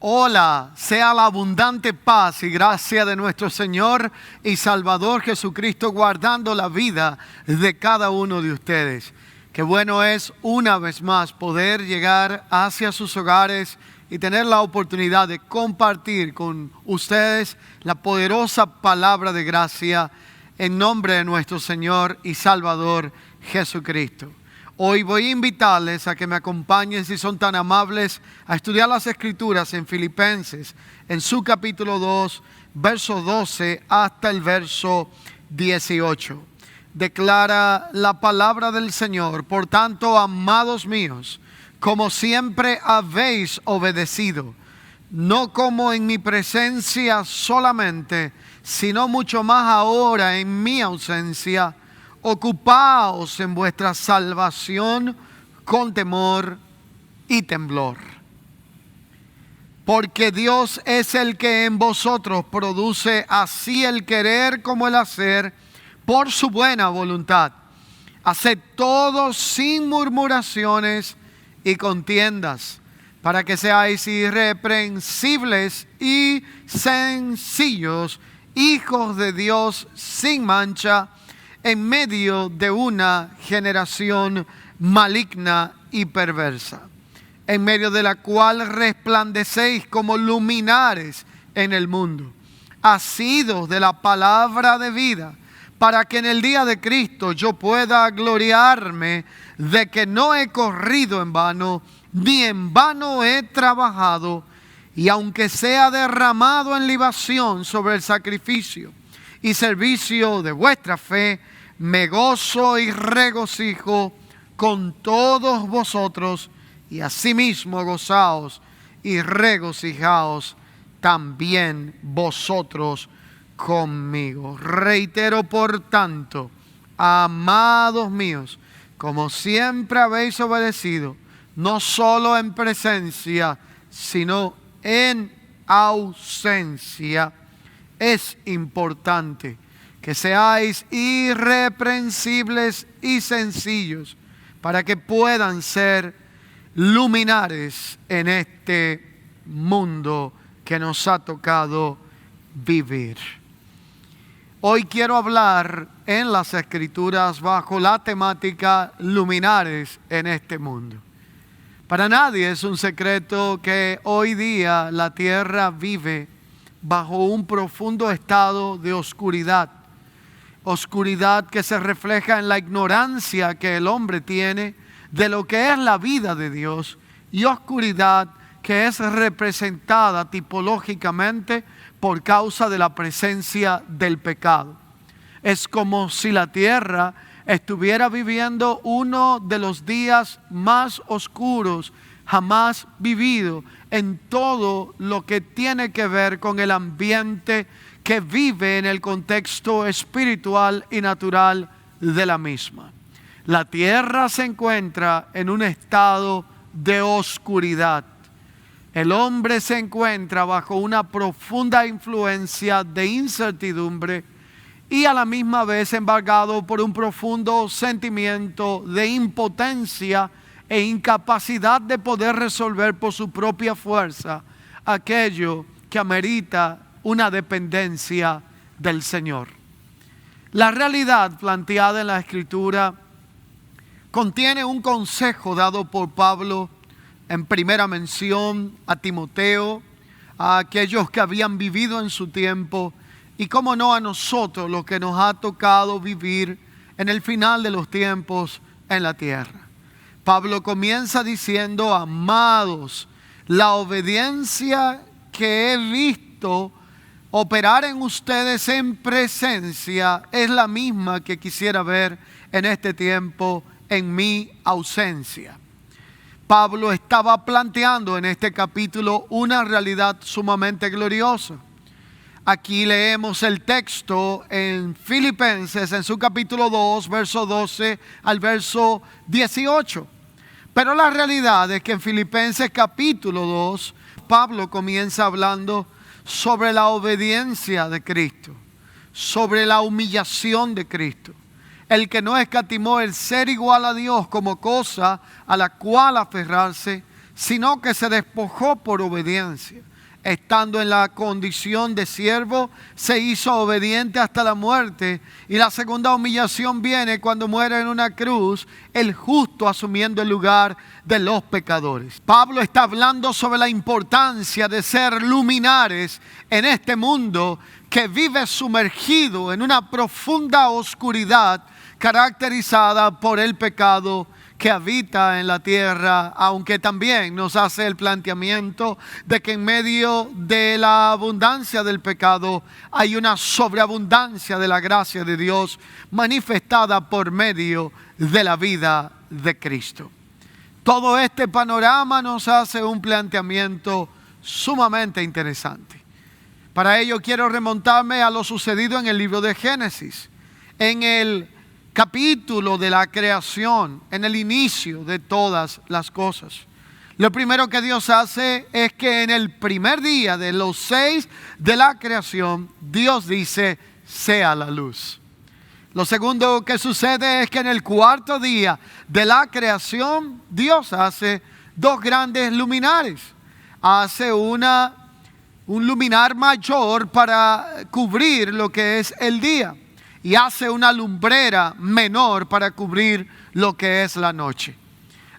Hola, sea la abundante paz y gracia de nuestro Señor y Salvador Jesucristo guardando la vida de cada uno de ustedes. Qué bueno es una vez más poder llegar hacia sus hogares y tener la oportunidad de compartir con ustedes la poderosa palabra de gracia en nombre de nuestro Señor y Salvador Jesucristo. Hoy voy a invitarles a que me acompañen, si son tan amables, a estudiar las Escrituras en Filipenses, en su capítulo 2, verso 12 hasta el verso 18. Declara la palabra del Señor: por tanto, amados míos, como siempre habéis obedecido, no como en mi presencia solamente, sino mucho más ahora en mi ausencia, ocupaos en vuestra salvación con temor y temblor. Porque Dios es el que en vosotros produce así el querer como el hacer por su buena voluntad. Haced todo sin murmuraciones y contiendas, para que seáis irreprensibles y sencillos, hijos de Dios sin mancha, en medio de una generación maligna y perversa, en medio de la cual resplandecéis como luminares en el mundo, asidos de la palabra de vida, para que en el día de Cristo yo pueda gloriarme de que no he corrido en vano, ni en vano he trabajado, y aunque sea derramado en libación sobre el sacrificio y servicio de vuestra fe, me gozo y regocijo con todos vosotros, y asimismo gozaos y regocijaos también vosotros conmigo. Reitero, por tanto, amados míos, como siempre habéis obedecido, no solo en presencia, sino en ausencia, es importante que seáis irreprensibles y sencillos, para que puedan ser luminares en este mundo que nos ha tocado vivir. Hoy quiero hablar en las Escrituras bajo la temática luminares en este mundo. Para nadie es un secreto que hoy día la tierra vive bajo un profundo estado de oscuridad. Oscuridad que se refleja en la ignorancia que el hombre tiene de lo que es la vida de Dios, y oscuridad que es representada tipológicamente por causa de la presencia del pecado. Es como si la tierra estuviera viviendo uno de los días más oscuros jamás vivido en todo lo que tiene que ver con el ambiente que vive en el contexto espiritual y natural de la misma. La tierra se encuentra en un estado de oscuridad. El hombre se encuentra bajo una profunda influencia de incertidumbre y a la misma vez embargado por un profundo sentimiento de impotencia e incapacidad de poder resolver por su propia fuerza aquello que amerita una dependencia del Señor. La realidad planteada en la Escritura contiene un consejo dado por Pablo en primera mención a Timoteo, a aquellos que habían vivido en su tiempo, y cómo no a nosotros, lo que nos ha tocado vivir en el final de los tiempos en la tierra. Pablo comienza diciendo: amados, la obediencia que he visto operar en ustedes en presencia es la misma que quisiera ver en este tiempo en mi ausencia. Pablo estaba planteando en este capítulo una realidad sumamente gloriosa. Aquí leemos el texto en Filipenses, en su capítulo 2, verso 12 al verso 18. Pero la realidad es que en Filipenses capítulo 2, Pablo comienza hablando sobre la obediencia de Cristo, sobre la humillación de Cristo. El que no escatimó el ser igual a Dios como cosa a la cual aferrarse, sino que se despojó por obediencia. Estando en la condición de siervo, se hizo obediente hasta la muerte. Y la segunda humillación viene cuando muere en una cruz, el justo asumiendo el lugar de los pecadores. Pablo está hablando sobre la importancia de ser luminares en este mundo que vive sumergido en una profunda oscuridad caracterizada por el pecado que habita en la tierra, aunque también nos hace el planteamiento de que en medio de la abundancia del pecado hay una sobreabundancia de la gracia de Dios manifestada por medio de la vida de Cristo. Todo este panorama nos hace un planteamiento sumamente interesante. Para ello quiero remontarme a lo sucedido en el libro de Génesis, en el capítulo de la creación, en el inicio de todas las cosas. Lo primero que Dios hace es que en el primer día de los 6 de la creación, Dios dice, sea la luz. Lo segundo que sucede es que en el cuarto día de la creación, Dios hace 2 grandes luminares. Hace un luminar mayor para cubrir lo que es el día. Y hace una lumbrera menor para cubrir lo que es la noche.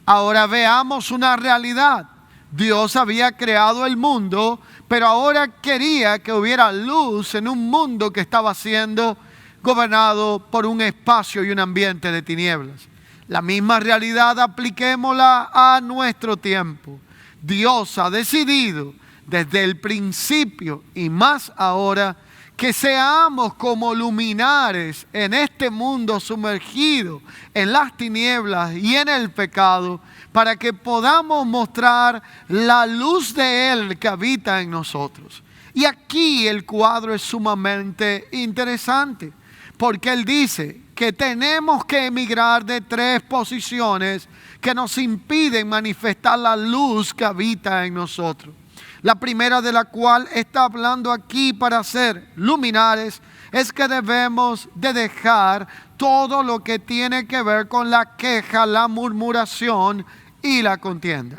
Ahora veamos una realidad. Dios había creado el mundo, pero ahora quería que hubiera luz en un mundo que estaba siendo gobernado por un espacio y un ambiente de tinieblas. La misma realidad apliquémosla a nuestro tiempo. Dios ha decidido desde el principio y más ahora que seamos como luminares en este mundo sumergido en las tinieblas y en el pecado, para que podamos mostrar la luz de Él que habita en nosotros. Y aquí el cuadro es sumamente interesante, porque Él dice que tenemos que emigrar de 3 posiciones que nos impiden manifestar la luz que habita en nosotros. La primera de la cual está hablando aquí para ser luminares es que debemos de dejar todo lo que tiene que ver con la queja, la murmuración y la contienda.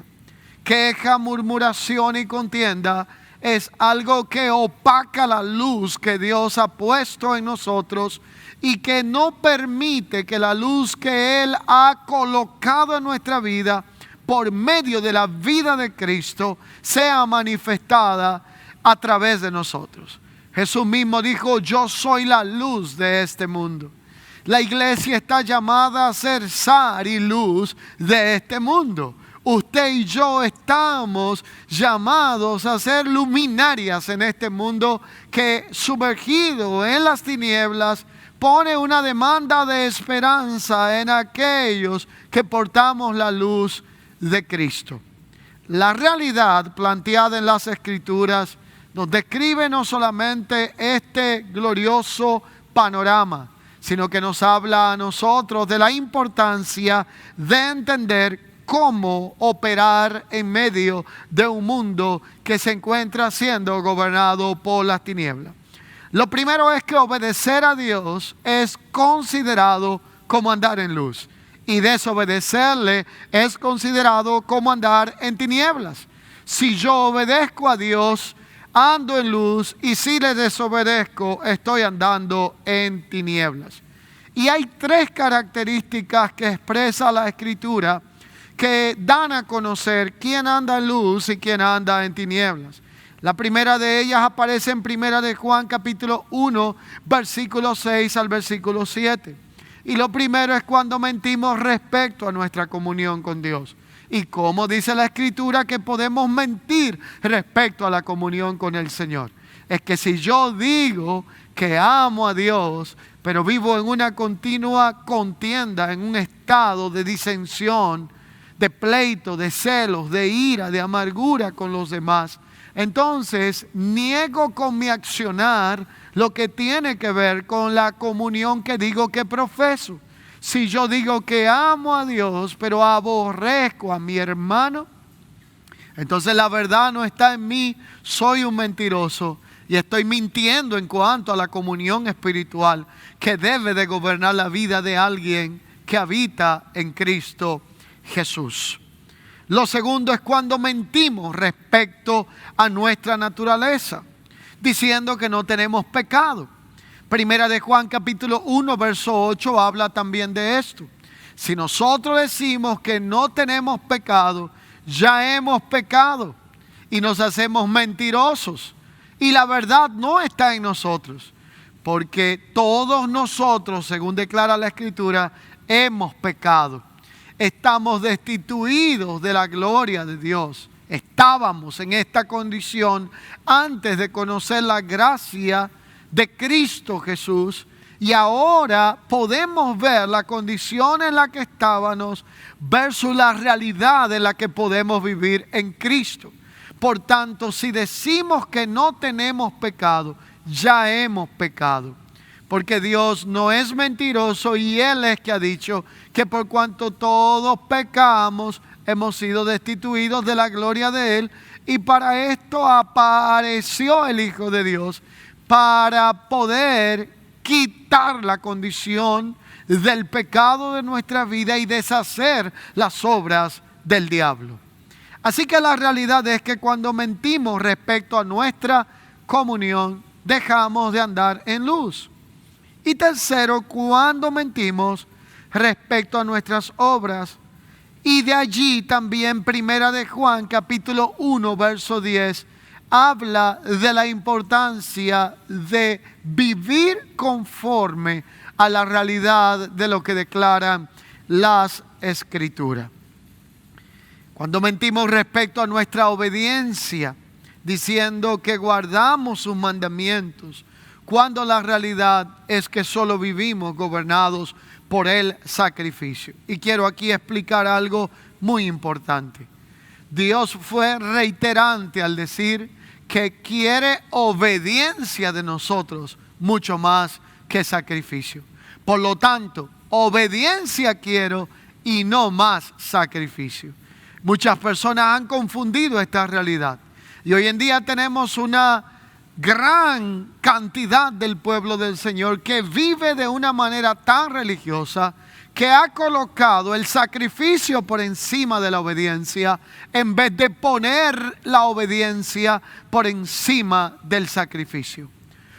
Queja, murmuración y contienda es algo que opaca la luz que Dios ha puesto en nosotros y que no permite que la luz que Él ha colocado en nuestra vida por medio de la vida de Cristo sea manifestada a través de nosotros. Jesús mismo dijo, yo soy la luz de este mundo. La iglesia está llamada a ser sal y luz de este mundo. Usted y yo estamos llamados a ser luminarias en este mundo que, sumergido en las tinieblas, pone una demanda de esperanza en aquellos que portamos la luz de Cristo. La realidad planteada en las Escrituras nos describe no solamente este glorioso panorama, sino que nos habla a nosotros de la importancia de entender cómo operar en medio de un mundo que se encuentra siendo gobernado por las tinieblas. Lo primero es que obedecer a Dios es considerado como andar en luz. Y desobedecerle es considerado como andar en tinieblas. Si yo obedezco a Dios, ando en luz, y si le desobedezco, estoy andando en tinieblas. Y hay 3 características que expresa la Escritura que dan a conocer quién anda en luz y quién anda en tinieblas. La primera de ellas aparece en 1 de Juan capítulo 1, versículo 6 al versículo 7. Y lo primero es cuando mentimos respecto a nuestra comunión con Dios. Y como dice la Escritura que podemos mentir respecto a la comunión con el Señor. Es que si yo digo que amo a Dios, pero vivo en una continua contienda, en un estado de disensión, de pleito, de celos, de ira, de amargura con los demás, entonces niego con mi accionar lo que tiene que ver con la comunión que digo que profeso. Si yo digo que amo a Dios, pero aborrezco a mi hermano, entonces la verdad no está en mí, soy un mentiroso y estoy mintiendo en cuanto a la comunión espiritual que debe de gobernar la vida de alguien que habita en Cristo Jesús. Lo segundo es cuando mentimos respecto a nuestra naturaleza, diciendo que no tenemos pecado. Primera de Juan capítulo 1 verso 8 habla también de esto. Si nosotros decimos que no tenemos pecado, ya hemos pecado y nos hacemos mentirosos. Y la verdad no está en nosotros, porque todos nosotros, según declara la Escritura, hemos pecado. Estamos destituidos de la gloria de Dios. Estábamos en esta condición antes de conocer la gracia de Cristo Jesús, y ahora podemos ver la condición en la que estábamos versus la realidad en la que podemos vivir en Cristo. Por tanto, si decimos que no tenemos pecado, ya hemos pecado. Porque Dios no es mentiroso y Él es que ha dicho que por cuanto todos pecamos, hemos sido destituidos de la gloria de Él. Y para esto apareció el Hijo de Dios, para poder quitar la condición del pecado de nuestra vida y deshacer las obras del diablo. Así que la realidad es que cuando mentimos respecto a nuestra comunión, dejamos de andar en luz. Y tercero, cuando mentimos respecto a nuestras obras. Y de allí también Primera de Juan capítulo 1 verso 10 habla de la importancia de vivir conforme a la realidad de lo que declaran las Escrituras. Cuando mentimos respecto a nuestra obediencia, diciendo que guardamos sus mandamientos, cuando la realidad es que solo vivimos gobernados por el sacrificio. Y quiero aquí explicar algo muy importante. Dios fue reiterante al decir que quiere obediencia de nosotros mucho más que sacrificio. Por lo tanto, obediencia quiero y no más sacrificio. Muchas personas han confundido esta realidad. Y hoy en día tenemos una gran cantidad del pueblo del Señor que vive de una manera tan religiosa que ha colocado el sacrificio por encima de la obediencia en vez de poner la obediencia por encima del sacrificio.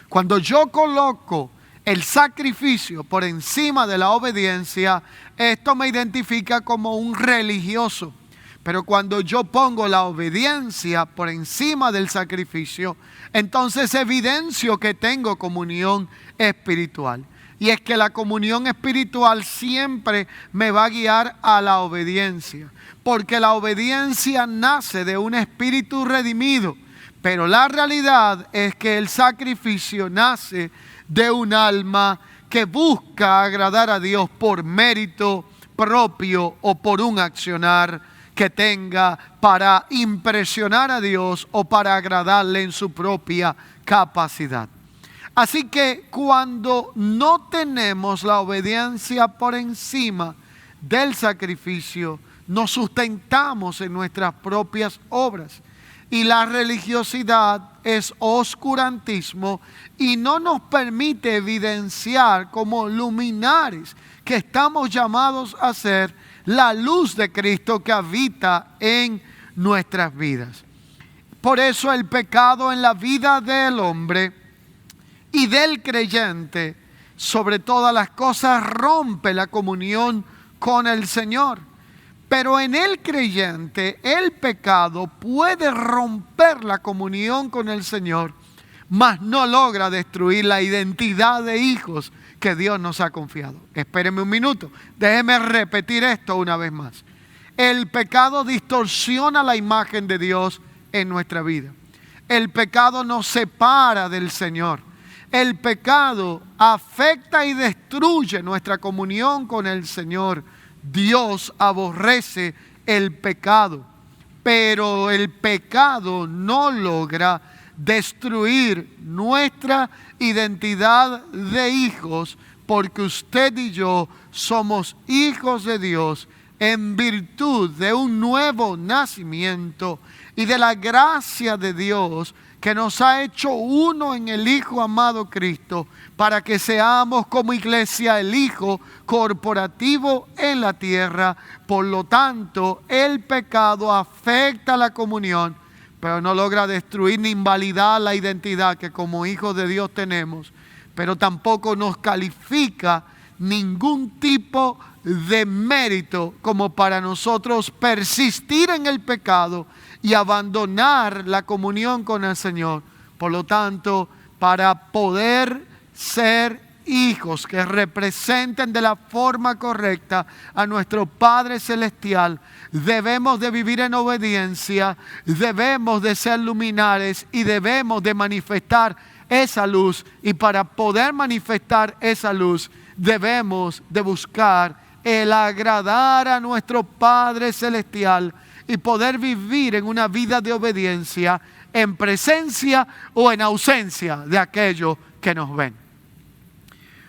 Cuando yo coloco el sacrificio por encima de la obediencia, esto me identifica como un religioso. Pero cuando yo pongo la obediencia por encima del sacrificio, entonces evidencio que tengo comunión espiritual. Y es que la comunión espiritual siempre me va a guiar a la obediencia. Porque la obediencia nace de un espíritu redimido. Pero la realidad es que el sacrificio nace de un alma que busca agradar a Dios por mérito propio o por un accionar que tenga para impresionar a Dios o para agradarle en su propia capacidad. Así que cuando no tenemos la obediencia por encima del sacrificio, nos sustentamos en nuestras propias obras. Y la religiosidad es oscurantismo y no nos permite evidenciar como luminares que estamos llamados a ser la luz de Cristo que habita en nuestras vidas. Por eso el pecado en la vida del hombre y del creyente, sobre todas las cosas, rompe la comunión con el Señor. Pero en el creyente, el pecado puede romper la comunión con el Señor, mas no logra destruir la identidad de hijos que Dios nos ha confiado. Espéreme un minuto, déjeme repetir esto una vez más. El pecado distorsiona la imagen de Dios en nuestra vida. El pecado nos separa del Señor. El pecado afecta y destruye nuestra comunión con el Señor. Dios aborrece el pecado, pero el pecado no logra destruir nuestra identidad de hijos, porque usted y yo somos hijos de Dios en virtud de un nuevo nacimiento y de la gracia de Dios que nos ha hecho uno en el Hijo amado Cristo, para que seamos como iglesia el Hijo corporativo en la tierra. Por lo tanto, el pecado afecta la comunión, pero no logra destruir ni invalidar la identidad que como hijos de Dios tenemos, pero tampoco nos califica ningún tipo de mérito como para nosotros persistir en el pecado y abandonar la comunión con el Señor. Por lo tanto, para poder ser hijos que representen de la forma correcta a nuestro Padre Celestial, debemos de vivir en obediencia, debemos de ser luminares y debemos de manifestar esa luz. Y para poder manifestar esa luz, debemos de buscar el agradar a nuestro Padre Celestial y poder vivir en una vida de obediencia en presencia o en ausencia de aquellos que nos ven.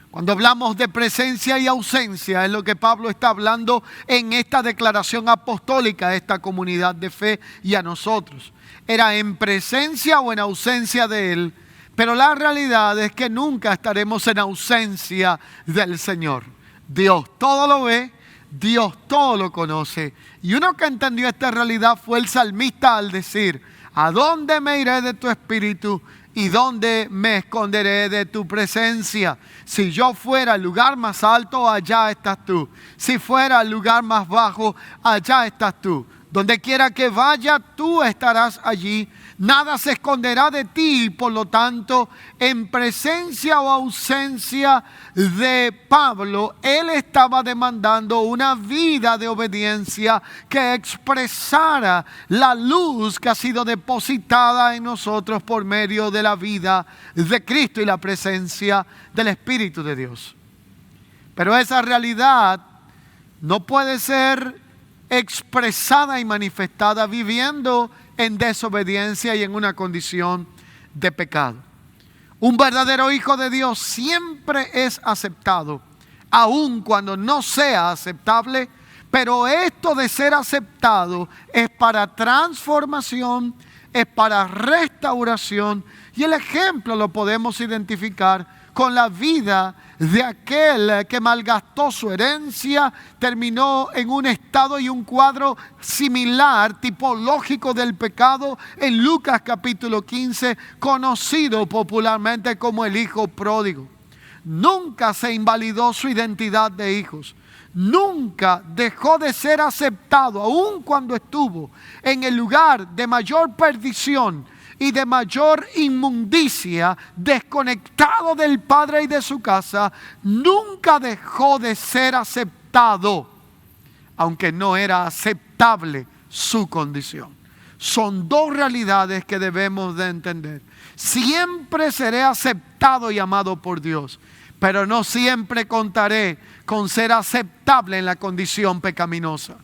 Cuando hablamos de presencia y ausencia, es lo que Pablo está hablando en esta declaración apostólica a esta comunidad de fe y a nosotros. Era en presencia o en ausencia de Él, pero la realidad es que nunca estaremos en ausencia del Señor. Dios todo lo ve, Dios todo lo conoce. Y uno que entendió esta realidad fue el salmista al decir: ¿a dónde me iré de tu espíritu? ¿Y dónde me esconderé de tu presencia? Si yo fuera al lugar más alto, allá estás tú. Si fuera al lugar más bajo, allá estás tú. Donde quiera que vaya, tú estarás allí. Nada se esconderá de ti. Por lo tanto, en presencia o ausencia de Pablo, él estaba demandando una vida de obediencia que expresara la luz que ha sido depositada en nosotros por medio de la vida de Cristo y la presencia del Espíritu de Dios. Pero esa realidad no puede ser expresada y manifestada viviendo en desobediencia y en una condición de pecado. Un verdadero hijo de Dios siempre es aceptado, aun cuando no sea aceptable, pero esto de ser aceptado es para transformación, es para restauración, y el ejemplo lo podemos identificar con la vida de aquel que malgastó su herencia, terminó en un estado y un cuadro similar, tipológico del pecado, en Lucas capítulo 15, conocido popularmente como el hijo pródigo. Nunca se invalidó su identidad de hijos. Nunca dejó de ser aceptado, aun cuando estuvo en el lugar de mayor perdición y de mayor inmundicia, desconectado del Padre y de su casa. Nunca dejó de ser aceptado, aunque no era aceptable su condición. Son dos realidades que debemos de entender. Siempre seré aceptado y amado por Dios, pero no siempre contaré con ser aceptable en la condición pecaminosa.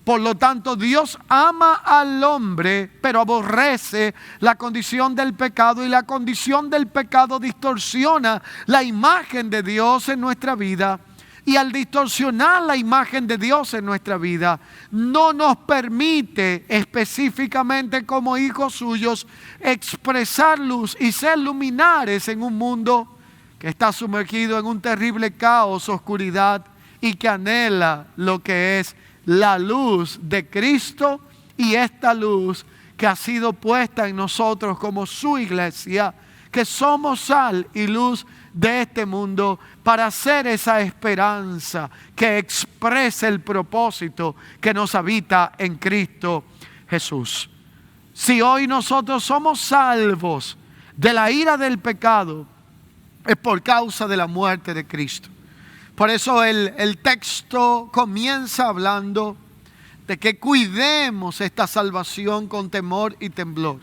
Por lo tanto, Dios ama al hombre, pero aborrece la condición del pecado, y la condición del pecado distorsiona la imagen de Dios en nuestra vida. Y al distorsionar la imagen de Dios en nuestra vida, no nos permite específicamente como hijos suyos expresar luz y ser luminares en un mundo que está sumergido en un terrible caos, oscuridad, y que anhela lo que es la luz de Cristo, y esta luz que ha sido puesta en nosotros como su iglesia, que somos sal y luz de este mundo, para hacer esa esperanza que exprese el propósito que nos habita en Cristo Jesús. Si hoy nosotros somos salvos de la ira del pecado, es por causa de la muerte de Cristo. Por eso el texto comienza hablando de que cuidemos esta salvación con temor y temblor,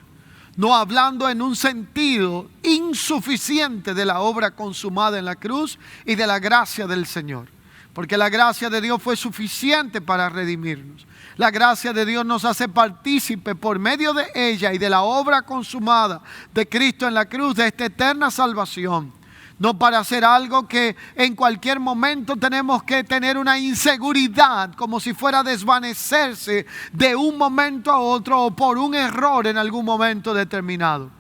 no hablando en un sentido insuficiente de la obra consumada en la cruz y de la gracia del Señor, porque la gracia de Dios fue suficiente para redimirnos. La gracia de Dios nos hace partícipe por medio de ella y de la obra consumada de Cristo en la cruz de esta eterna salvación. no para hacer algo que en cualquier momento tenemos que tener una inseguridad, como si fuera a desvanecerse de un momento a otro o por un error en algún momento determinado.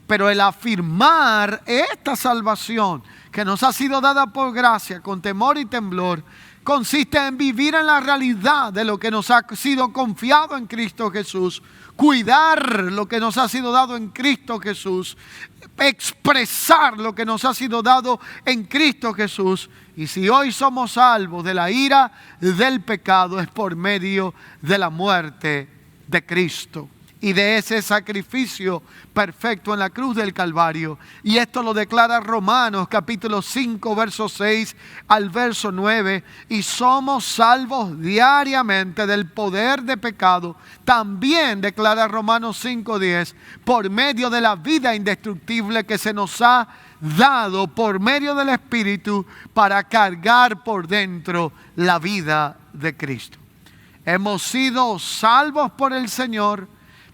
Pero el afirmar esta salvación que nos ha sido dada por gracia con temor y temblor, consiste en vivir en la realidad de lo que nos ha sido confiado en Cristo Jesús, cuidar lo que nos ha sido dado en Cristo Jesús, expresar lo que nos ha sido dado en Cristo Jesús. Y si hoy somos salvos de la ira del pecado, es por medio de la muerte de Cristo y de ese sacrificio perfecto en la cruz del Calvario. Y esto lo declara Romanos capítulo 5, verso 6 al verso 9. Y somos salvos diariamente del poder de pecado. También declara Romanos 5, 10, por medio de la vida indestructible que se nos ha dado por medio del Espíritu para cargar por dentro la vida de Cristo. Hemos sido salvos por el Señor,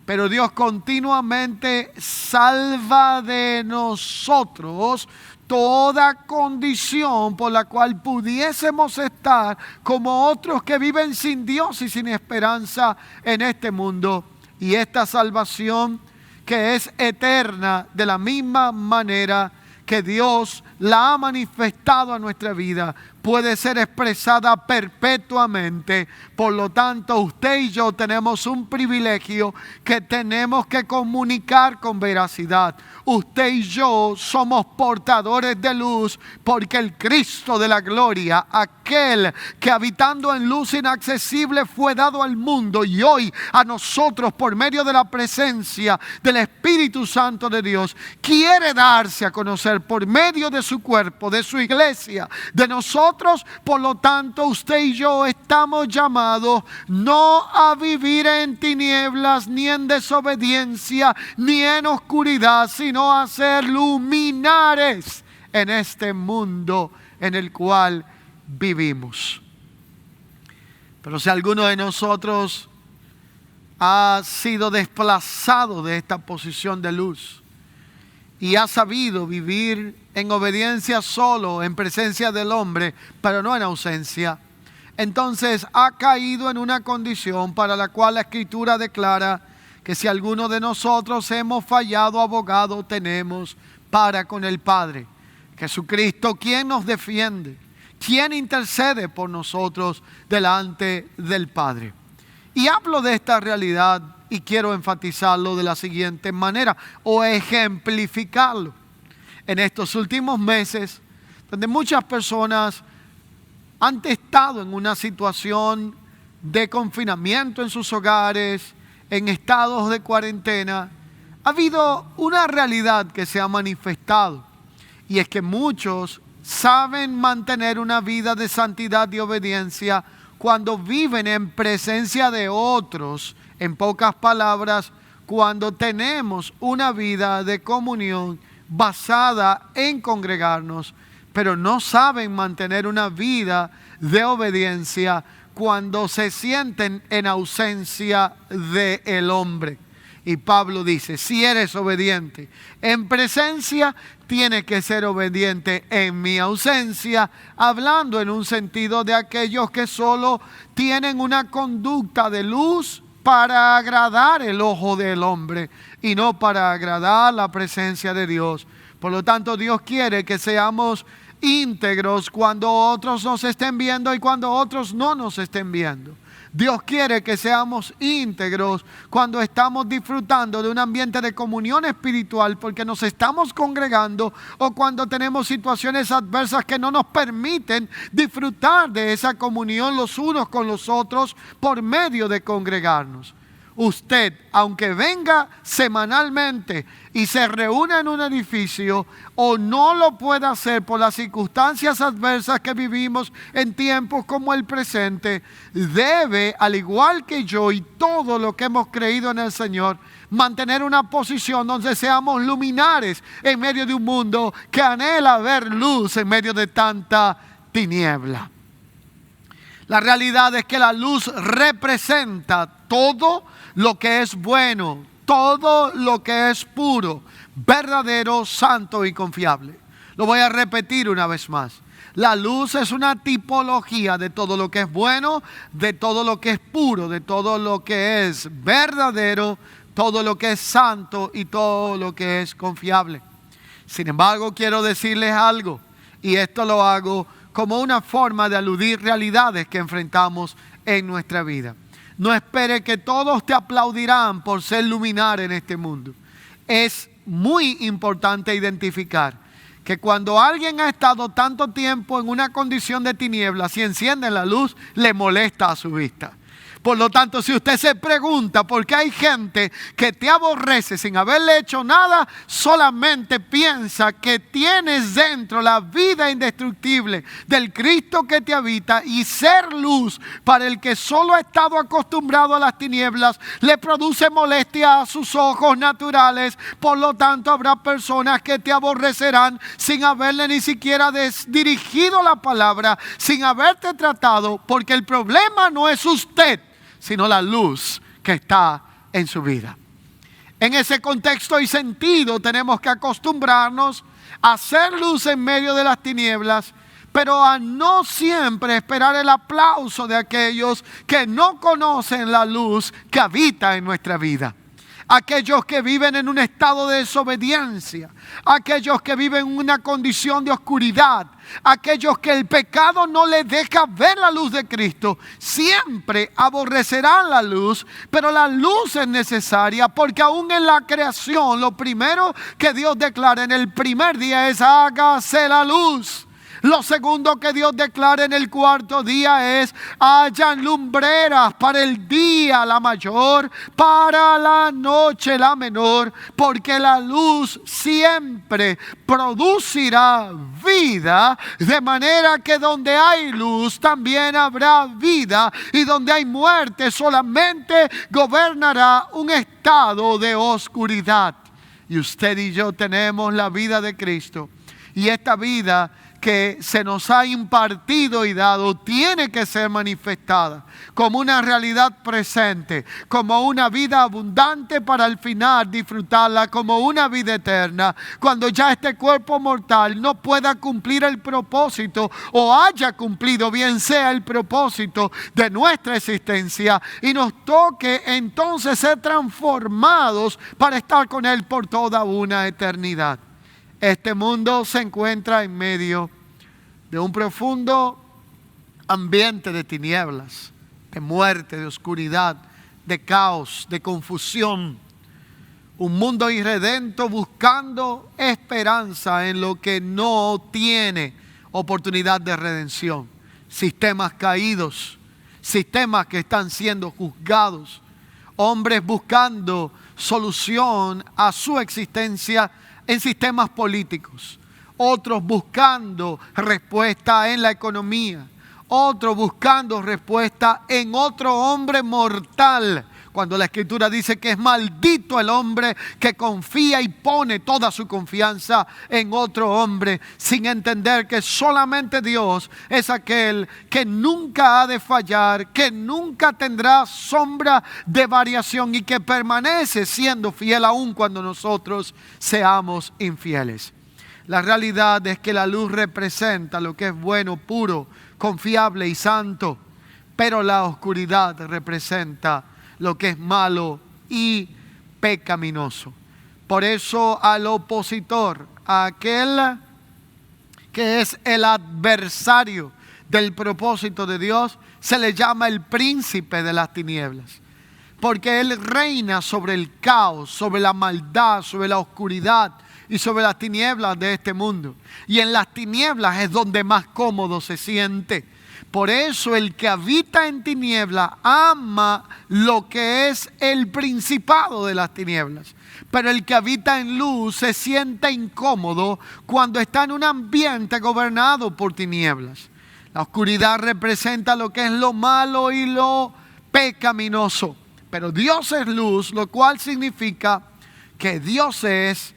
pero Dios continuamente salva de nosotros toda condición por la cual pudiésemos estar como otros que viven sin Dios y sin esperanza en este mundo. Y esta salvación, que es eterna, de la misma manera que Dios la ha manifestado a nuestra vida, puede ser expresada perpetuamente. Por lo tanto, usted y yo tenemos un privilegio que tenemos que comunicar con veracidad. Usted y yo somos portadores de luz, porque el Cristo de la gloria, aquel que habitando en luz inaccesible fue dado al mundo, y hoy a nosotros por medio de la presencia del Espíritu Santo de Dios, quiere darse a conocer por medio de su cuerpo, de su iglesia, de nosotros. Por lo tanto, usted y yo estamos llamados no a vivir en tinieblas, ni en desobediencia, ni en oscuridad, sino a ser luminares en este mundo en el cual vivimos. Pero si alguno de nosotros ha sido desplazado de esta posición de luz y ha sabido vivir en obediencia solo en presencia del hombre, pero no en ausencia, entonces ha caído en una condición para la cual la Escritura declara que si alguno de nosotros hemos fallado, abogado tenemos para con el Padre, Jesucristo, quien nos defiende, quien intercede por nosotros delante del Padre. Y hablo de esta realidad y quiero enfatizarlo de la siguiente manera, o ejemplificarlo. En estos últimos meses, donde muchas personas han estado en una situación de confinamiento en sus hogares, en estados de cuarentena, ha habido una realidad que se ha manifestado, y es que muchos saben mantener una vida de santidad y obediencia cuando viven en presencia de otros. En pocas palabras, cuando tenemos una vida de comunión basada en congregarnos, pero no saben mantener una vida de obediencia cuando se sienten en ausencia del hombre. Y Pablo dice, si eres obediente en presencia, tienes que ser obediente en mi ausencia, hablando en un sentido de aquellos que solo tienen una conducta de luz para agradar el ojo del hombre y no para agradar la presencia de Dios. Por lo tanto, Dios quiere que seamos íntegros cuando otros nos estén viendo y cuando otros no nos estén viendo. Dios quiere que seamos íntegros cuando estamos disfrutando de un ambiente de comunión espiritual porque nos estamos congregando, o cuando tenemos situaciones adversas que no nos permiten disfrutar de esa comunión los unos con los otros por medio de congregarnos. Usted, aunque venga semanalmente y se reúna en un edificio, o no lo pueda hacer por las circunstancias adversas que vivimos en tiempos como el presente, debe, al igual que yo y todo lo que hemos creído en el Señor, mantener una posición donde seamos luminares en medio de un mundo que anhela ver luz en medio de tanta tiniebla. La realidad es que la luz representa todo lo que es bueno, todo lo que es puro, verdadero, santo y confiable. Lo voy a repetir una vez más. La luz es una tipología de todo lo que es bueno, de todo lo que es puro, de todo lo que es verdadero, todo lo que es santo y todo lo que es confiable. Sin embargo, quiero decirles algo, y esto lo hago como una forma de aludir realidades que enfrentamos en nuestra vida. No espere que todos te aplaudirán por ser luminar en este mundo. Es muy importante identificar que cuando alguien ha estado tanto tiempo en una condición de tinieblas y enciende la luz, le molesta a su vista. Por lo tanto, si usted se pregunta por qué hay gente que te aborrece sin haberle hecho nada, solamente piensa que tienes dentro la vida indestructible del Cristo que te habita, y ser luz para el que solo ha estado acostumbrado a las tinieblas le produce molestia a sus ojos naturales. Por lo tanto, habrá personas que te aborrecerán sin haberle ni siquiera dirigido la palabra, sin haberte tratado, porque el problema no es usted, sino la luz que está en su vida. En ese contexto y sentido tenemos que acostumbrarnos a hacer luz en medio de las tinieblas, pero a no siempre esperar el aplauso de aquellos que no conocen la luz que habita en nuestra vida. Aquellos que viven en un estado de desobediencia, aquellos que viven en una condición de oscuridad, aquellos que el pecado no les deja ver la luz de Cristo, siempre aborrecerán la luz. Pero la luz es necesaria, porque aún en la creación lo primero que Dios declara en el primer día es: hágase la luz. Lo segundo que Dios declara en el cuarto día es: hayan lumbreras para el día la mayor, para la noche la menor, porque la luz siempre producirá vida, de manera que donde hay luz también habrá vida, y donde hay muerte solamente gobernará un estado de oscuridad. Y usted y yo tenemos la vida de Cristo, y esta vida que se nos ha impartido y dado tiene que ser manifestada como una realidad presente, como una vida abundante para al final disfrutarla como una vida eterna, cuando ya este cuerpo mortal no pueda cumplir el propósito, o haya cumplido bien sea el propósito de nuestra existencia, y nos toque entonces ser transformados para estar con Él por toda una eternidad. Este mundo se encuentra en medio de un profundo ambiente de tinieblas, de muerte, de oscuridad, de caos, de confusión. Un mundo irredento buscando esperanza en lo que no tiene oportunidad de redención. Sistemas caídos, sistemas que están siendo juzgados, hombres buscando solución a su existencia en sistemas políticos, otros buscando respuesta en la economía, otros buscando respuesta en otro hombre mortal, cuando la Escritura dice que es maldito el hombre que confía y pone toda su confianza en otro hombre, sin entender que solamente Dios es aquel que nunca ha de fallar, que nunca tendrá sombra de variación y que permanece siendo fiel aun cuando nosotros seamos infieles. La realidad es que la luz representa lo que es bueno, puro, confiable y santo, pero la oscuridad representa lo que es malo y pecaminoso. Por eso al opositor, a aquel que es el adversario del propósito de Dios, se le llama el príncipe de las tinieblas, porque él reina sobre el caos, sobre la maldad, sobre la oscuridad y sobre las tinieblas de este mundo. Y en las tinieblas es donde más cómodo se siente. Por eso el que habita en tinieblas ama lo que es el principado de las tinieblas. Pero el que habita en luz se siente incómodo cuando está en un ambiente gobernado por tinieblas. La oscuridad representa lo que es lo malo y lo pecaminoso. Pero Dios es luz, lo cual significa que Dios es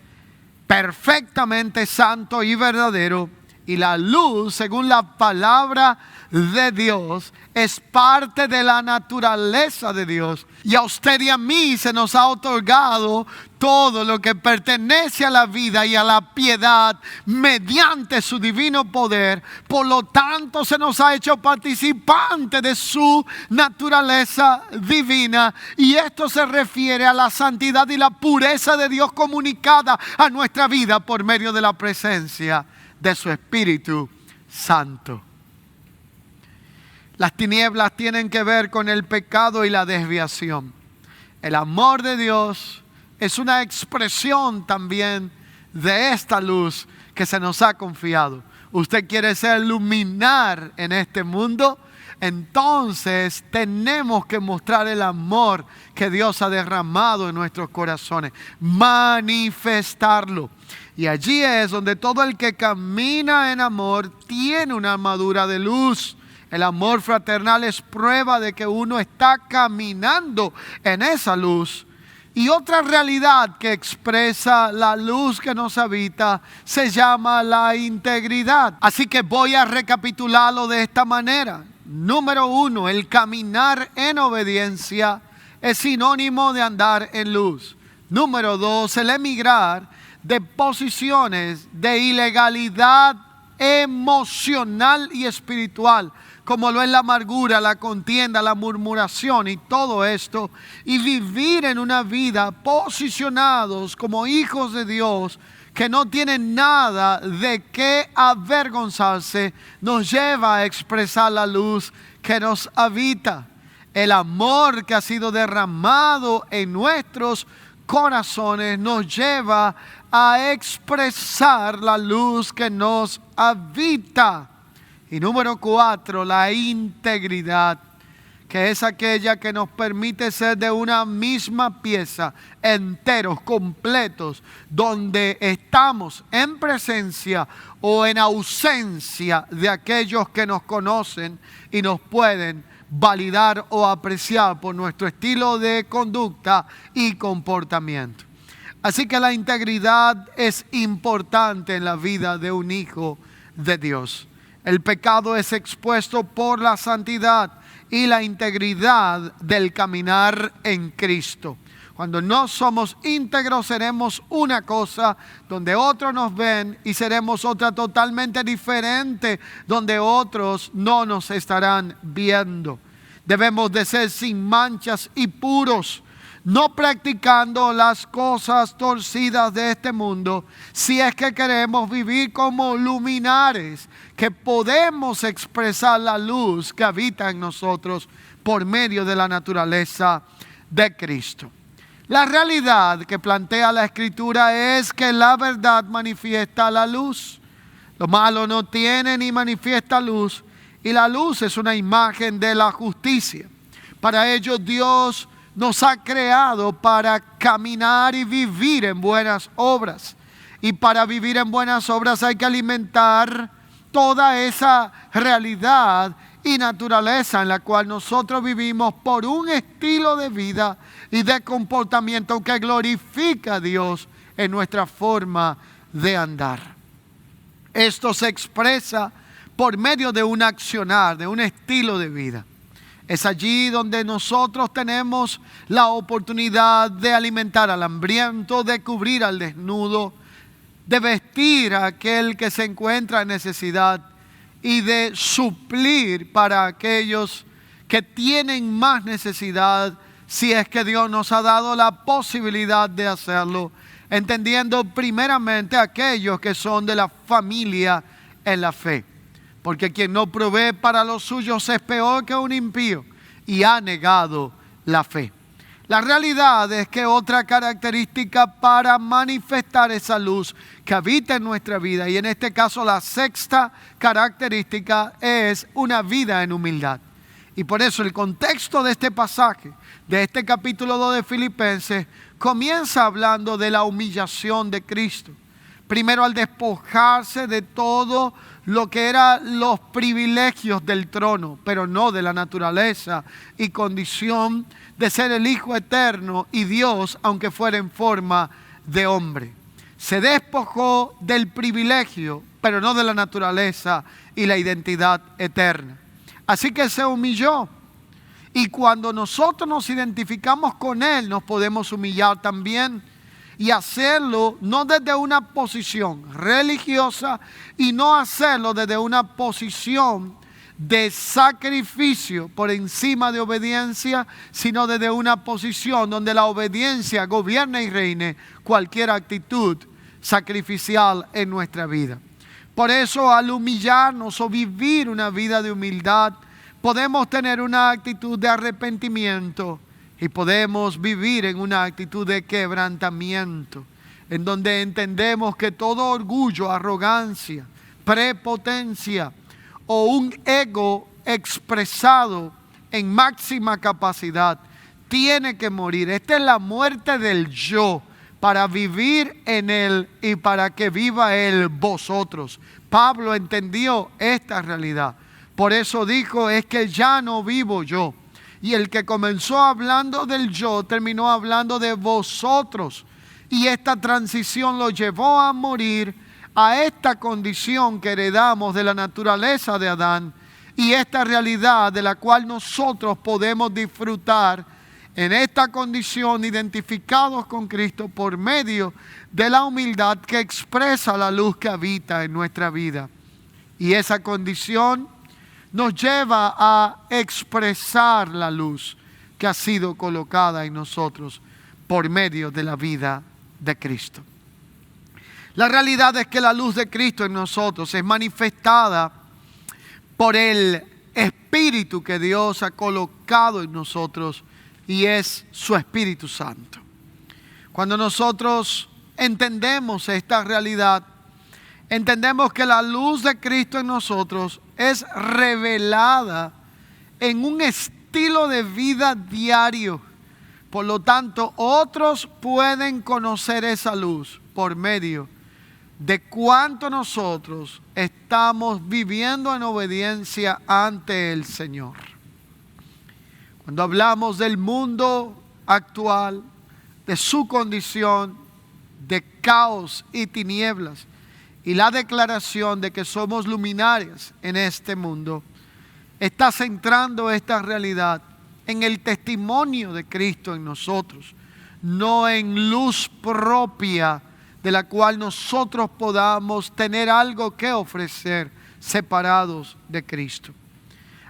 perfectamente santo y verdadero. Y la luz, según la palabra de Dios, es parte de la naturaleza de Dios. Y a usted y a mí se nos ha otorgado todo lo que pertenece a la vida y a la piedad mediante su divino poder. Por lo tanto, se nos ha hecho participante de su naturaleza divina. Y esto se refiere a la santidad y la pureza de Dios comunicada a nuestra vida por medio de la presencia de su Espíritu Santo. Las tinieblas tienen que ver con el pecado y la desviación. El amor de Dios es una expresión también de esta luz que se nos ha confiado. ¿Usted quiere ser luminar en este mundo? Entonces tenemos que mostrar el amor que Dios ha derramado en nuestros corazones. Manifestarlo. Y allí es donde todo el que camina en amor tiene una armadura de luz. El amor fraternal es prueba de que uno está caminando en esa luz. Y otra realidad que expresa la luz que nos habita se llama la integridad. Así que voy a recapitularlo de esta manera. Número 1, el caminar en obediencia es sinónimo de andar en luz. Número 2, el emigrar de posiciones de ilegalidad emocional y espiritual, como lo es la amargura, la contienda, la murmuración y todo esto, y vivir en una vida posicionados como hijos de Dios que no tienen nada de qué avergonzarse, nos lleva a expresar la luz que nos habita, el amor que ha sido derramado en nuestros corazones nos lleva a expresar la luz que nos habita. Y número 4, la integridad, que es aquella que nos permite ser de una misma pieza, enteros, completos, donde estamos en presencia o en ausencia de aquellos que nos conocen y nos pueden validar o apreciar por nuestro estilo de conducta y comportamiento. Así que la integridad es importante en la vida de un hijo de Dios. El pecado es expuesto por la santidad y la integridad del caminar en Cristo. Cuando no somos íntegros seremos una cosa donde otros nos ven y seremos otra totalmente diferente donde otros no nos estarán viendo. Debemos de ser sin manchas y puros, no practicando las cosas torcidas de este mundo, si es que queremos vivir como luminares, que podemos expresar la luz que habita en nosotros por medio de la naturaleza de Cristo. La realidad que plantea la Escritura es que la verdad manifiesta la luz. Lo malo no tiene ni manifiesta luz, y la luz es una imagen de la justicia. Para ello Dios nos ha creado para caminar y vivir en buenas obras. Y para vivir en buenas obras hay que alimentar toda esa realidad y naturaleza en la cual nosotros vivimos por un estilo de vida y de comportamiento que glorifica a Dios en nuestra forma de andar. Esto se expresa por medio de un accionar, de un estilo de vida. Es allí donde nosotros tenemos la oportunidad de alimentar al hambriento, de cubrir al desnudo, de vestir a aquel que se encuentra en necesidad y de suplir para aquellos que tienen más necesidad, si es que Dios nos ha dado la posibilidad de hacerlo, entendiendo primeramente a aquellos que son de la familia en la fe. Porque quien no provee para los suyos es peor que un impío y ha negado la fe. La realidad es que otra característica para manifestar esa luz que habita en nuestra vida, y en este caso la sexta característica, es una vida en humildad. Y por eso el contexto de este pasaje, de este capítulo 2 de Filipenses, comienza hablando de la humillación de Cristo. Primero, al despojarse de todo lo que eran los privilegios del trono, pero no de la naturaleza y condición de ser el Hijo eterno y Dios, aunque fuera en forma de hombre. Se despojó del privilegio, pero no de la naturaleza y la identidad eterna. Así que se humilló. Y cuando nosotros nos identificamos con Él, nos podemos humillar también. Y hacerlo no desde una posición religiosa y no hacerlo desde una posición de sacrificio por encima de obediencia, sino desde una posición donde la obediencia gobierne y reine cualquier actitud sacrificial en nuestra vida. Por eso, al humillarnos o vivir una vida de humildad, podemos tener una actitud de arrepentimiento y podemos vivir en una actitud de quebrantamiento, en donde entendemos que todo orgullo, arrogancia, prepotencia o un ego expresado en máxima capacidad tiene que morir. Esta es la muerte del yo, para vivir en Él y para que viva Él vosotros. Pablo entendió esta realidad. Por eso dijo, es que ya no vivo yo. Y el que comenzó hablando del yo, terminó hablando de vosotros. Y esta transición lo llevó a morir a esta condición que heredamos de la naturaleza de Adán. Y esta realidad de la cual nosotros podemos disfrutar en esta condición, identificados con Cristo por medio de la humildad que expresa la luz que habita en nuestra vida. Y esa condición nos lleva a expresar la luz que ha sido colocada en nosotros por medio de la vida de Cristo. La realidad es que la luz de Cristo en nosotros es manifestada por el Espíritu que Dios ha colocado en nosotros, y es su Espíritu Santo. Cuando nosotros entendemos esta realidad, entendemos que la luz de Cristo en nosotros es revelada en un estilo de vida diario. Por lo tanto, otros pueden conocer esa luz por medio de cuánto nosotros estamos viviendo en obediencia ante el Señor. Cuando hablamos del mundo actual, de su condición de caos y tinieblas, y la declaración de que somos luminarias en este mundo, está centrando esta realidad en el testimonio de Cristo en nosotros, no en luz propia de la cual nosotros podamos tener algo que ofrecer separados de Cristo.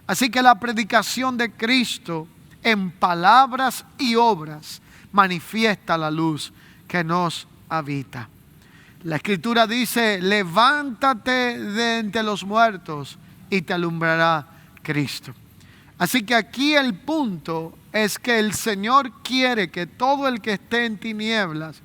Así que la predicación de Cristo en palabras y obras manifiesta la luz que nos habita. La Escritura dice, levántate de entre los muertos y te alumbrará Cristo. Así que aquí el punto es que el Señor quiere que todo el que esté en tinieblas,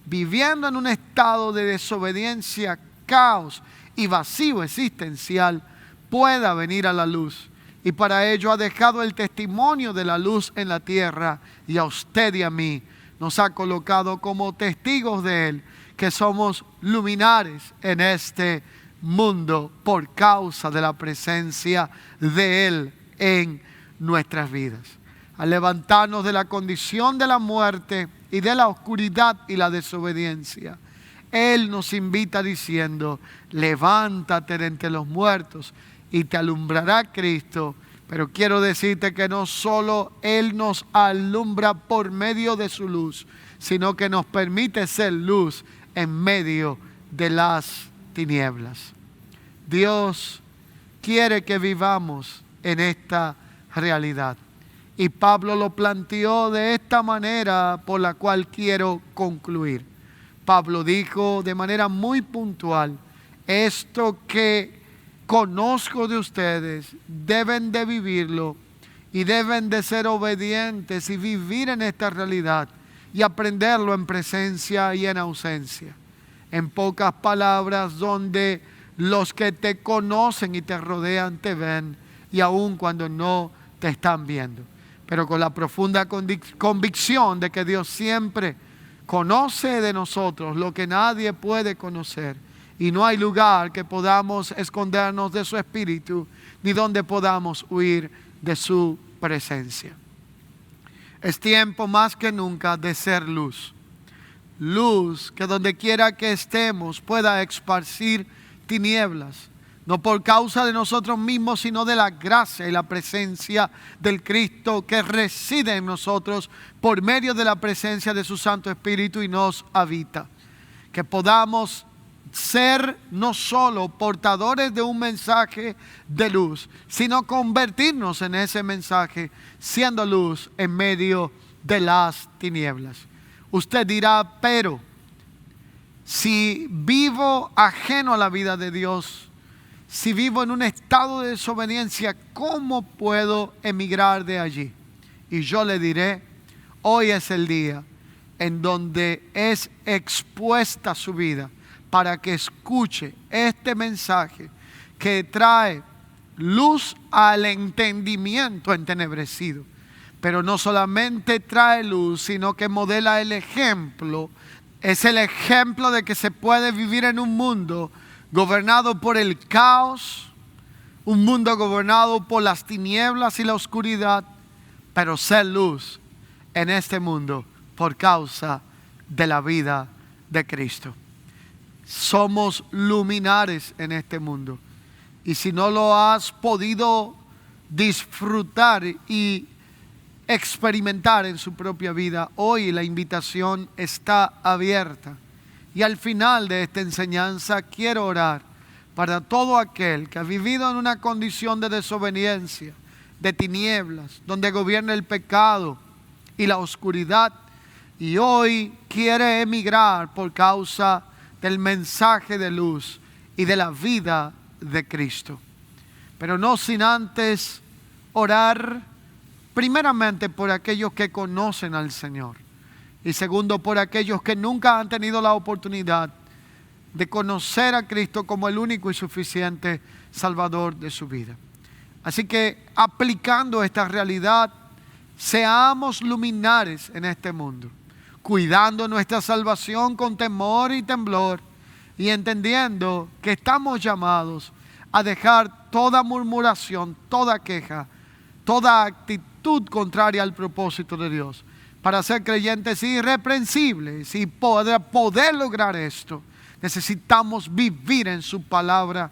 viviendo en un estado de desobediencia, caos y vacío existencial, pueda venir a la luz. Y para ello ha dejado el testimonio de la luz en la tierra, y a usted y a mí nos ha colocado como testigos de Él, que somos luminares en este mundo por causa de la presencia de Él en nuestras vidas. Al levantarnos de la condición de la muerte y de la oscuridad y la desobediencia, Él nos invita diciendo, levántate de entre los muertos y te alumbrará Cristo. Pero quiero decirte que no solo Él nos alumbra por medio de su luz, sino que nos permite ser luz en medio de las tinieblas. Dios quiere que vivamos en esta realidad. Y Pablo lo planteó de esta manera, por la cual quiero concluir. Pablo dijo de manera muy puntual, esto que conozco de ustedes, deben de vivirlo y deben de ser obedientes y vivir en esta realidad y aprenderlo en presencia y en ausencia. En pocas palabras, donde los que te conocen y te rodean te ven, y aun cuando no te están viendo. Pero con la profunda convicción de que Dios siempre conoce de nosotros lo que nadie puede conocer, y no hay lugar que podamos escondernos de su espíritu, ni donde podamos huir de su presencia. Es tiempo más que nunca de ser luz. Luz que donde quiera que estemos pueda esparcir tinieblas, no por causa de nosotros mismos, sino de la gracia y la presencia del Cristo que reside en nosotros por medio de la presencia de su Santo Espíritu y nos habita. Que podamos ser no solo portadores de un mensaje de luz, sino convertirnos en ese mensaje, siendo luz en medio de las tinieblas. Usted dirá, pero si vivo ajeno a la vida de Dios, si vivo en un estado de desobediencia, ¿cómo puedo emigrar de allí? Y yo le diré, hoy es el día en donde es expuesta su vida para que escuche este mensaje que trae luz al entendimiento entenebrecido. Pero no solamente trae luz, sino que modela el ejemplo. Es el ejemplo de que se puede vivir en un mundo gobernado por el caos, un mundo gobernado por las tinieblas y la oscuridad, pero ser luz en este mundo por causa de la vida de Cristo. Somos luminares en este mundo. Y si no lo has podido disfrutar y experimentar en su propia vida, hoy la invitación está abierta. Y al final de esta enseñanza quiero orar para todo aquel que ha vivido en una condición de desobediencia, de tinieblas, donde gobierna el pecado y la oscuridad, y hoy quiere emigrar por causa del mensaje de luz y de la vida de Cristo. Pero no sin antes orar primeramente por aquellos que conocen al Señor. Y segundo, por aquellos que nunca han tenido la oportunidad de conocer a Cristo como el único y suficiente Salvador de su vida. Así que aplicando esta realidad, seamos luminares en este mundo, cuidando nuestra salvación con temor y temblor y entendiendo que estamos llamados a dejar toda murmuración, toda queja, toda actitud contraria al propósito de Dios, para ser creyentes irreprensibles. Y poder lograr esto, necesitamos vivir en su palabra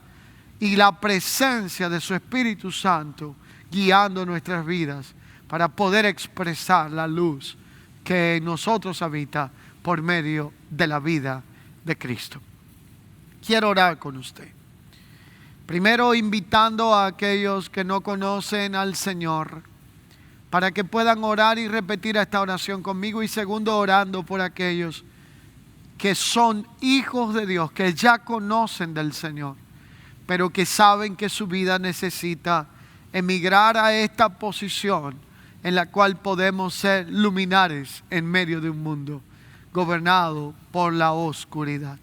y la presencia de su Espíritu Santo guiando nuestras vidas para poder expresar la luz que en nosotros habita por medio de la vida de Cristo. Quiero orar con usted. Primero, invitando a aquellos que no conocen al Señor para que puedan orar y repetir esta oración conmigo. Y segundo, orando por aquellos que son hijos de Dios, que ya conocen del Señor, pero que saben que su vida necesita emigrar a esta posición en la cual podemos ser luminares en medio de un mundo gobernado por la oscuridad.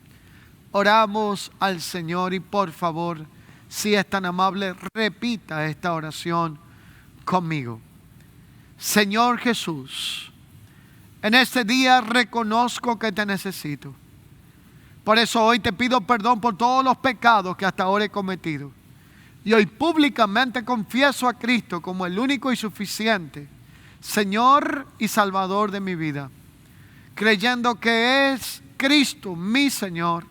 Oramos al Señor y por favor, si es tan amable, repita esta oración conmigo. Señor Jesús, en este día reconozco que te necesito. Por eso hoy te pido perdón por todos los pecados que hasta ahora he cometido. Y hoy públicamente confieso a Cristo como el único y suficiente Señor y Salvador de mi vida, creyendo que es Cristo mi Señor,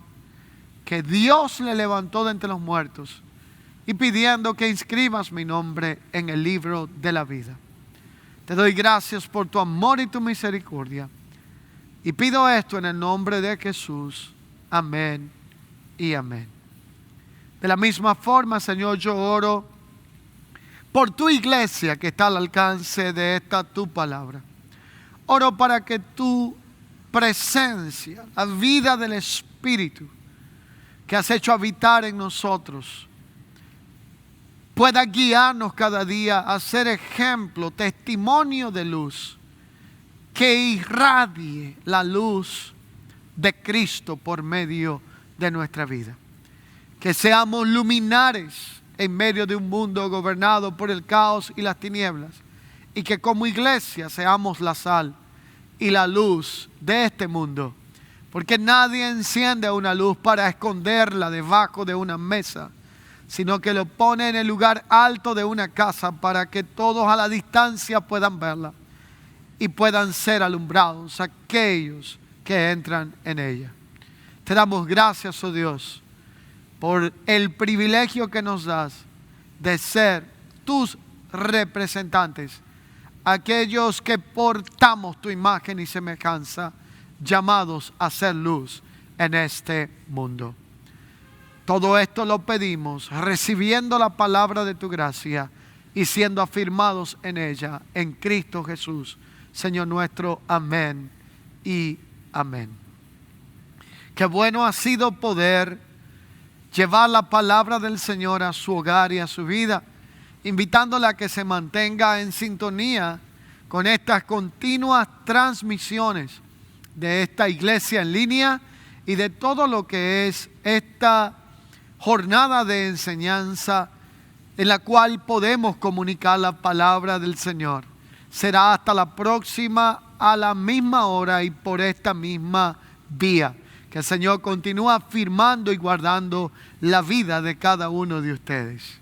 que Dios le levantó de entre los muertos, y pidiendo que inscribas mi nombre en el libro de la vida. Te doy gracias por tu amor y tu misericordia. Y pido esto en el nombre de Jesús. Amén y amén. De la misma forma, Señor, yo oro por tu iglesia que está al alcance de esta tu palabra. Oro para que tu presencia, la vida del Espíritu que has hecho habitar en nosotros, pueda guiarnos cada día a ser ejemplo, testimonio de luz, que irradie la luz de Cristo por medio de nuestra vida. Que seamos luminares en medio de un mundo gobernado por el caos y las tinieblas, y que como iglesia seamos la sal y la luz de este mundo, porque nadie enciende una luz para esconderla debajo de una mesa, sino que lo pone en el lugar alto de una casa para que todos a la distancia puedan verla y puedan ser alumbrados aquellos que entran en ella. Te damos gracias, oh Dios, por el privilegio que nos das de ser tus representantes, aquellos que portamos tu imagen y semejanza, llamados a ser luz en este mundo. Todo esto lo pedimos recibiendo la palabra de tu gracia y siendo afirmados en ella, en Cristo Jesús, Señor nuestro. Amén y amén. Qué bueno ha sido poder llevar la palabra del Señor a su hogar y a su vida, invitándole a que se mantenga en sintonía con estas continuas transmisiones de esta iglesia en línea y de todo lo que es esta jornada de enseñanza en la cual podemos comunicar la palabra del Señor. Será hasta la próxima a la misma hora y por esta misma vía. Que el Señor continúe afirmando y guardando la vida de cada uno de ustedes.